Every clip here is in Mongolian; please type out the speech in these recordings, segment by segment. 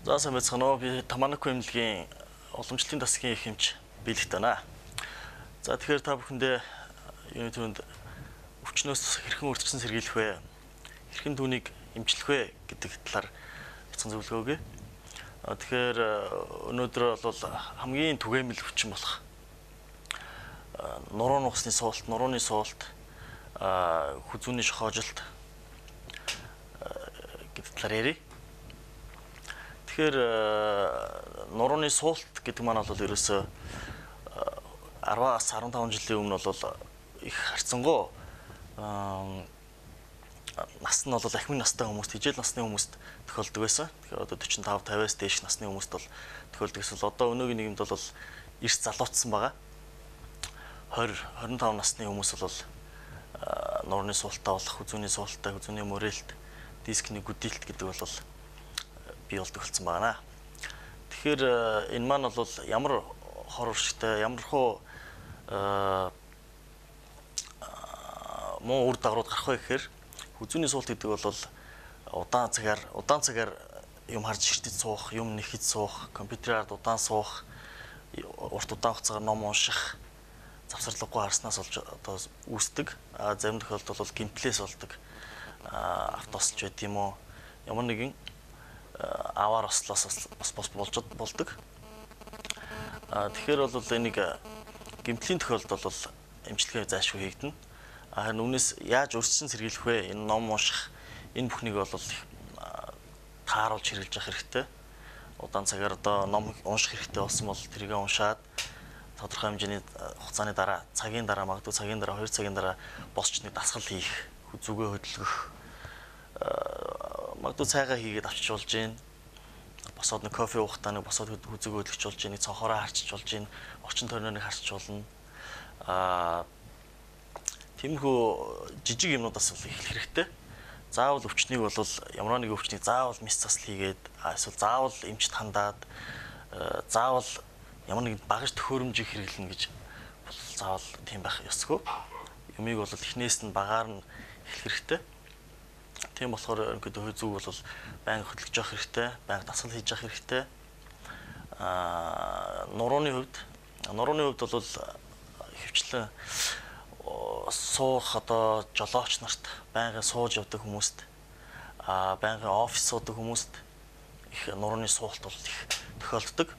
За сайн байцгаана уу. Би Таманако эмнэлгийн уламжлалын засгийн их эмч биелэгт байна. За тэгэхээр та бүхэндээ юуны түүнд өвчнөөс хэрхэн урьдчилан сэргийлэх вэ? Хэрхэн түүнийг эмчлэх вэ гэдэг талаар бяцхан зөвлөгөө өгье. Тэгэхээр өнөөдөр бол хамгийн түгээмэл өвчин болох нурууны усны суулт, нурууны суулт, хүзүүний шохоожилт гэдэг талаар ярив. Тэгэхээр нурууны суулт гэдэг маань бол ерөөсөө 10-аас 15 жилийн өмнө бол их харьцангуй нас нь бол ахмын настай хүмүүст, хижээл насны хүмүүст тохиолдог байсан. Тэгэхээр одоо 45-50-аас дээш насны хүмүүст бол тохиолдог гэсэн. Одоо өнөөгийн нийгэмд бол эрс залуутсан байгаа. 20-25 насны хүмүүс бол нурууны суултаа болох, хүзүүний суултаа, хүзүүний мөрөөлт, дискний гүдэлт гэдэг бол бий болдог болсон байна. Тэгэхээр энэ маань бол ямар хор уршигтай, ямар хуу муу үр дагаврууд гарах вэ гэхээр хүзүүний суулт гэдэг бол удаан цагаар юм харж ширтэж суух, юм нэхэж суух, компьютераар удаан суух, урт удаан хугацаагаар ном унших, завсарлаггүй харснаас болж одоо үүсдэг. Зарим тохиолдолд бол гэмтлээс болдог. Автосч байд юм уу? Ямар нэгэн аваар ослоос болж болдог. Тэгэхээр бол энийг гэмтлийн тохиолдолд бол эмчилгээ зайлшгүй хийгдэнэ. Харин үүнээс яаж урьдчилан сэргийлэх вэ? Энэ ном унших, энэ бүхнийг бол тааруулж хэрэглэж явах хэрэгтэй. Удаан цагаар одоо ном унших хэрэгтэй болсон бол тэрийг уншаад тодорхой хэмжээний хугацааны дараа, цагийн дараа, магадгүй цагийн дараа, 2 цагийн дараа босч нэг дасгал хийх, зүгээ хөдөлгөх, магадгүй цайгаа хийгээд авчиж болж гин. Босоод нэг кофе уухтаа нэг босоод хүзүүгээ хөдлөж болж гин, нэг цонхороо харчиж болж гин, орчин тойрныг харчиж болно. Тиймэрхүү жижиг юмнуудаас бол эхлэх хэрэгтэй. Заавал өвчнийг бол ямар нэг өвчнийг заавал мис засал хийгээд, эсвэл заавал эмчт хандаад, заавал ямар нэгэн багаж төхөөрөмжийг хэрэглэнэ гэж заавал тийм байх ёсгүй. Юмыг бол эхнээс нь багаар нь эхлэх хэрэгтэй. Тийм болохоор ерөнхийдөө зүг бол байнга хөдөлгөж явах хэрэгтэй, байнга дасгал хийж явах хэрэгтэй. Нурууны хувьд бол хөвчлэн суух одоо жолооч нарт, байнга сууж явдаг хүмүүст, байнга офис суудаг хүмүүст их нурууны суулт бол их тохиолддог.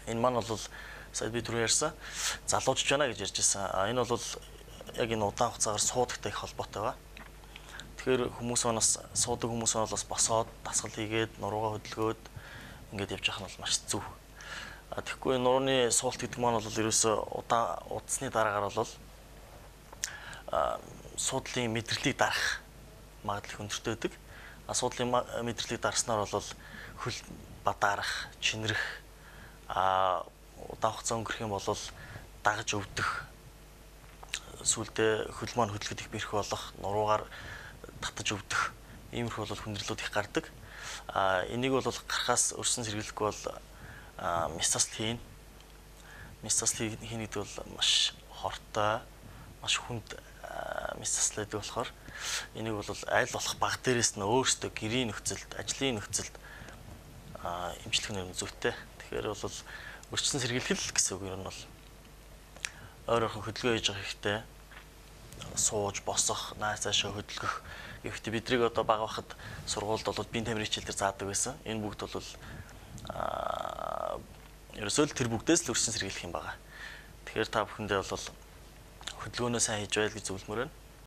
Энэ маань бол сая би түрүү ярьсан залуужж байна гэж ярьж байсан. Энэ бол яг энэ удаан хугацаагаар суудагтай их холбоотой байна. Тэгэхээр суудаг хүмүүс бас босоод дасгал хийгээд нуруугаа хөдөлгөөд ингээд явж явах нь бол маш зөв. Тэгэхгүй нурууны суулт гэдэг маань бол ерөөсөө удасны дараагаар бол суудлын мэдрэлийг дарах магадлал өндөртэй байдаг. Суудлын мэдрэлийг дарснаар бол хөл бадарах, чинрэх, удаан хугацаа өнгөрөх юм бол дагаж өвдөх, сүүлдээ хөл маань хөдөлгөд их бэрх болох, нуруугаар татаж өвдөх, иймэрхүү бол хүндрэлүүд их гардаг. Энийг бол гарахаас өрсөн сэргийлэхгүй бол мис засал хийн. Мис засал хийнэ гэдэг бол маш хортой, маш хүнд мис засал гэдэг болохоор энийг бол аль болох баг дээрээс нь өөрсдөө гэрийн нөхцөлд, ажлын нөхцөлд эмчлэх нь зүйтэй. Тэгэхээр бол урьдчилан сэргийлэх гэсэн үг юм бол ойрхон хөдөлгөөн хийж явах хэрэгтэй. Сууж, босох, нааш цаашаа хөдөлгөх. Гэхдээ бидрийг одоо бага байхад сургуульд бол биеийн тамирын хичээл дээр заадаг байсан. Энэ бүгд бол ерөөсөө л тэр бүгдээс л урьдчилан сэргийлэх юм байна. Тэгэхээр та бүхэндээ бол хөдөлгөөнөө сайн хийж байл гэж зөвлөмөр байна.